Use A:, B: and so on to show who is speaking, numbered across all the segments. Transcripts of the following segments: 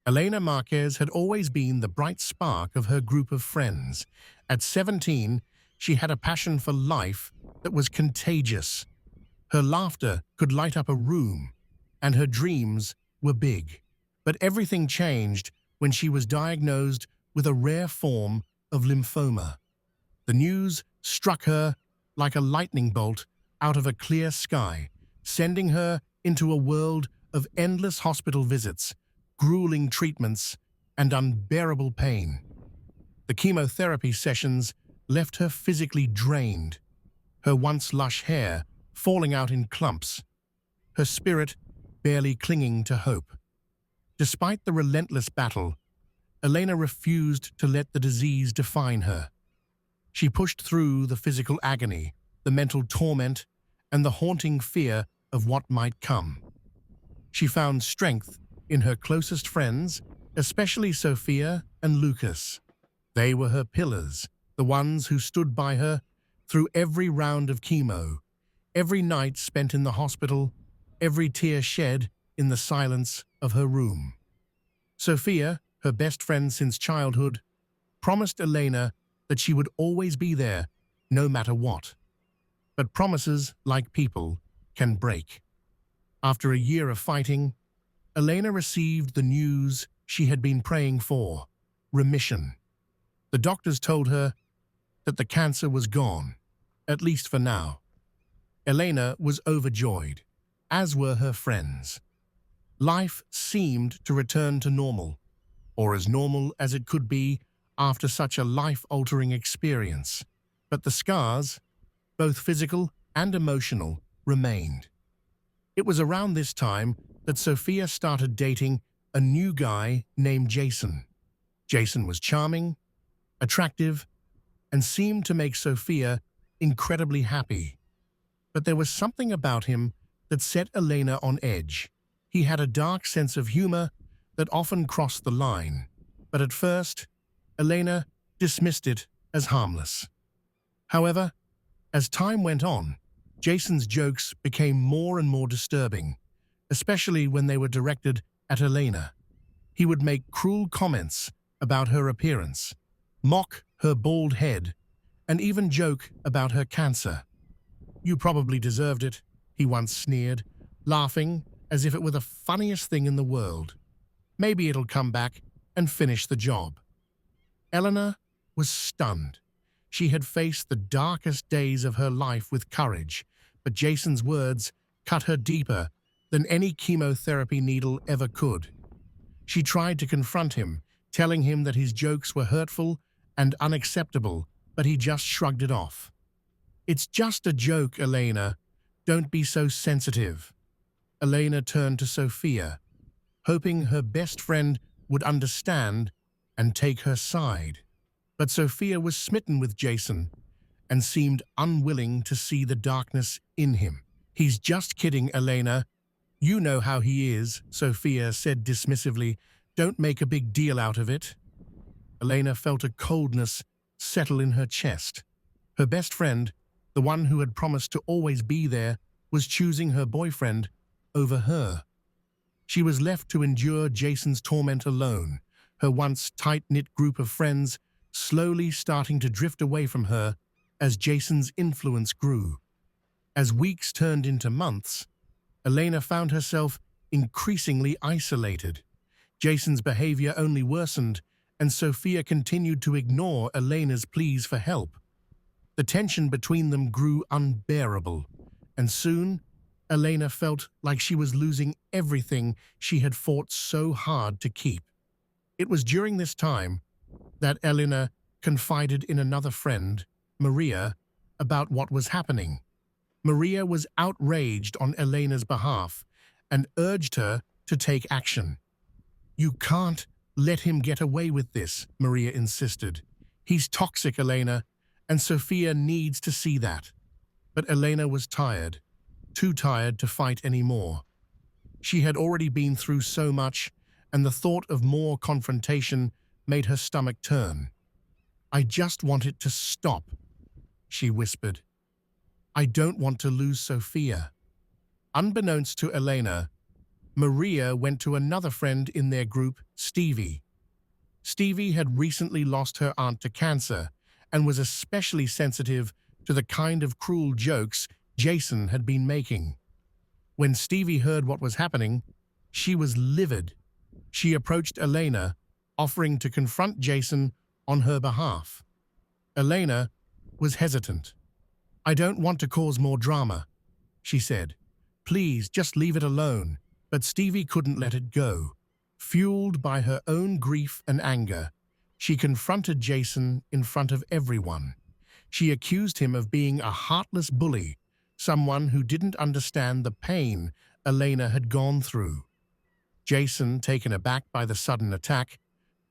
A: Elena Marquez had always been the bright spark of her group of friends. At 17, she had a passion for life that was contagious. Her laughter could light up a room, and her dreams were big. But everything changed when she was diagnosed with a rare form of lymphoma. The news struck her like a lightning bolt out of a clear sky, sending her into a world of endless hospital visits, grueling treatments, and unbearable pain. The chemotherapy sessions left her physically drained, her once lush hair falling out in clumps, her spirit barely clinging to hope. Despite the relentless battle, Elena refused to let the disease define her. She pushed through the physical agony, the mental torment, and the haunting fear of what might come. She found strength in her closest friends, especially Sophia and Lucas. They were her pillars, the ones who stood by her through every round of chemo, every night spent in the hospital, every tear shed in the silence of her room. Sophia, her best friend since childhood, promised Elena that she would always be there, no matter what. But promises, like people, can break. After a year of fighting, Elena received the news she had been praying for: remission. The doctors told her that the cancer was gone, at least for now. Elena was overjoyed, as were her friends. Life seemed to return to normal, or as normal as it could be after such a life-altering experience. But the scars, both physical and emotional, remained. It was around this time that Sophia started dating a new guy named Jason. Jason was charming, attractive, and seemed to make Sophia incredibly happy. But there was something about him that set Elena on edge. He had a dark sense of humor that often crossed the line, but at first, Elena dismissed it as harmless. However, as time went on, Jason's jokes became more and more disturbing, especially when they were directed at Elena. He would make cruel comments about her appearance, mock her bald head, and even joke about her cancer. "You probably deserved it," he once sneered, laughing as if it were the funniest thing in the world. "Maybe it'll come back and finish the job." Elena was stunned. She had faced the darkest days of her life with courage, but Jason's words cut her deeper than any chemotherapy needle ever could. She tried to confront him, telling him that his jokes were hurtful and unacceptable, but he just shrugged it off. "It's just a joke, Elena. Don't be so sensitive." Elena turned to Sophia, hoping her best friend would understand and take her side. But Sophia was smitten with Jason and seemed unwilling to see the darkness in him. "He's just kidding, Elena. You know how he is," Sophia said dismissively. "Don't make a big deal out of it." Elena felt a coldness settle in her chest. Her best friend, the one who had promised to always be there, was choosing her boyfriend over her. She was left to endure Jason's torment alone, her once tight-knit group of friends slowly starting to drift away from her as Jason's influence grew. As weeks turned into months, Elena found herself increasingly isolated. Jason's behavior only worsened, and Sophia continued to ignore Elena's pleas for help. The tension between them grew unbearable, and soon Elena felt like she was losing everything she had fought so hard to keep. It was during this time that Elena confided in another friend, Maria, about what was happening. Maria was outraged on Elena's behalf and urged her to take action. "You can't let him get away with this," Maria insisted. "He's toxic, Elena, and Sophia needs to see that." But Elena was tired, too tired to fight anymore. She had already been through so much, and the thought of more confrontation made her stomach turn. "I just want it to stop," she whispered. "I don't want to lose Sophia." Unbeknownst to Elena, Maria went to another friend in their group, Stevie. Stevie had recently lost her aunt to cancer and was especially sensitive to the kind of cruel jokes Jason had been making. When Stevie heard what was happening, she was livid. She approached Elena, offering to confront Jason on her behalf. Elena was hesitant. "I don't want to cause more drama," she said. "Please, just leave it alone." But Stevie couldn't let it go. Fueled by her own grief and anger, she confronted Jason in front of everyone. She accused him of being a heartless bully, someone who didn't understand the pain Elena had gone through. Jason, taken aback by the sudden attack,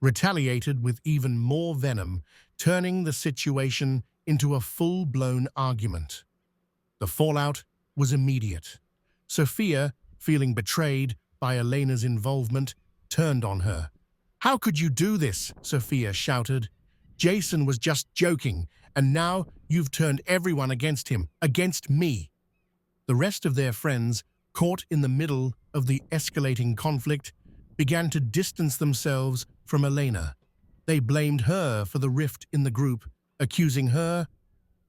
A: retaliated with even more venom, turning the situation into a full-blown argument. The fallout was immediate. Sophia, feeling betrayed by Elena's involvement, turned on her. "How could you do this?" Sophia shouted. "Jason was just joking, and now you've turned everyone against him, against me." The rest of their friends, caught in the middle of the escalating conflict, began to distance themselves from Elena. They blamed her for the rift in the group, accusing her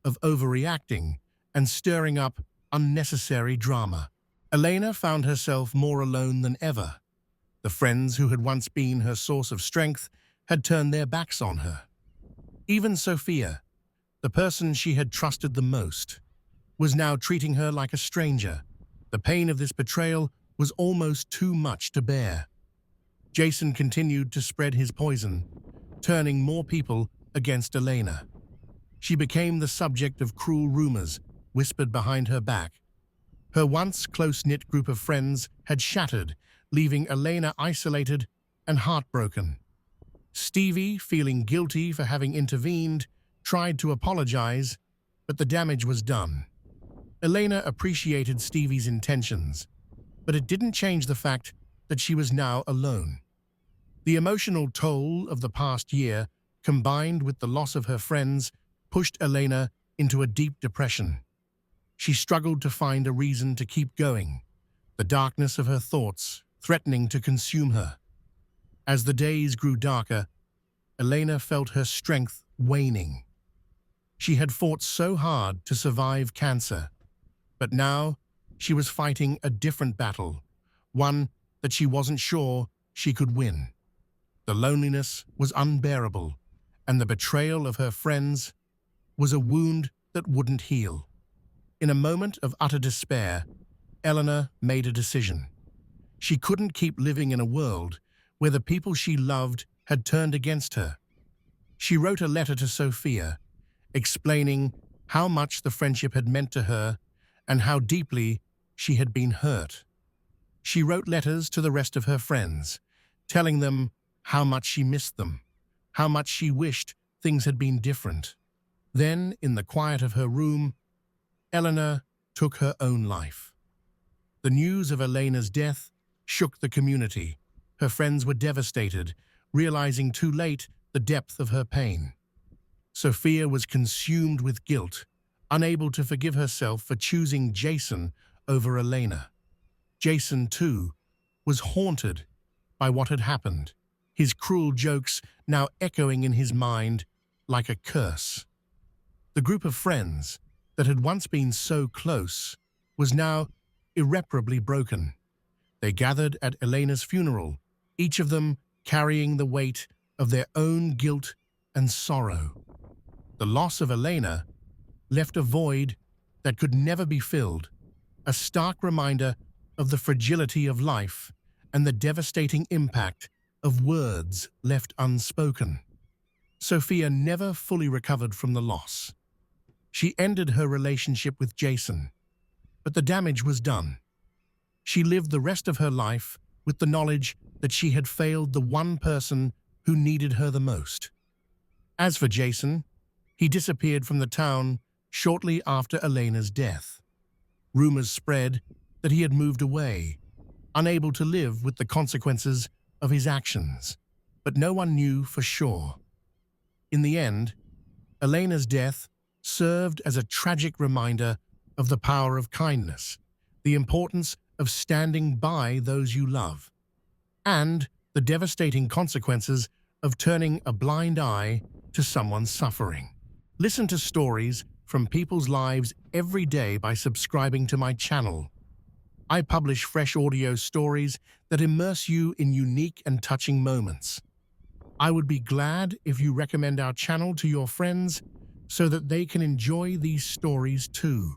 A: of overreacting and stirring up unnecessary drama. Elena found herself more alone than ever. The friends who had once been her source of strength had turned their backs on her. Even Sophia, the person she had trusted the most, was now treating her like a stranger. The pain of this betrayal was almost too much to bear. Jason continued to spread his poison, turning more people against Elena. She became the subject of cruel rumors whispered behind her back. Her once close-knit group of friends had shattered, leaving Elena isolated and heartbroken. Stevie, feeling guilty for having intervened, tried to apologize, but the damage was done. Elena appreciated Stevie's intentions, but it didn't change the fact that she was now alone. The emotional toll of the past year, combined with the loss of her friends, pushed Elena into a deep depression. She struggled to find a reason to keep going, the darkness of her thoughts threatening to consume her. As the days grew darker, Elena felt her strength waning. She had fought so hard to survive cancer, but now she was fighting a different battle, one that she wasn't sure she could win. The loneliness was unbearable, and the betrayal of her friends was a wound that wouldn't heal. In a moment of utter despair, Elena made a decision. She couldn't keep living in a world where the people she loved had turned against her. She wrote a letter to Sophia, explaining how much the friendship had meant to her and how deeply she had been hurt. She wrote letters to the rest of her friends, telling them how much she missed them, how much she wished things had been different. Then, in the quiet of her room, Elena took her own life. The news of Elena's death shook the community. Her friends were devastated, realizing too late the depth of her pain. Sophia was consumed with guilt, unable to forgive herself for choosing Jason over Elena. Jason, too, was haunted by what had happened, his cruel jokes now echoing in his mind like a curse. The group of friends that had once been so close was now irreparably broken. They gathered at Elena's funeral, each of them carrying the weight of their own guilt and sorrow. The loss of Elena left a void that could never be filled, a stark reminder of the fragility of life and the devastating impact of words left unspoken. Sophia never fully recovered from the loss. She ended her relationship with Jason, but the damage was done. She lived the rest of her life with the knowledge that she had failed the one person who needed her the most. As for Jason, he disappeared from the town shortly after Elena's death. Rumors spread that he had moved away, unable to live with the consequences of his actions, but no one knew for sure. In the end, Elena's death served as a tragic reminder of the power of kindness, the importance of of standing by those you love, and the devastating consequences of turning a blind eye to someone's suffering. Listen to stories from people's lives every day by subscribing to my channel. I publish fresh audio stories that immerse you in unique and touching moments. I would be glad if you recommend our channel to your friends so that they can enjoy these stories too.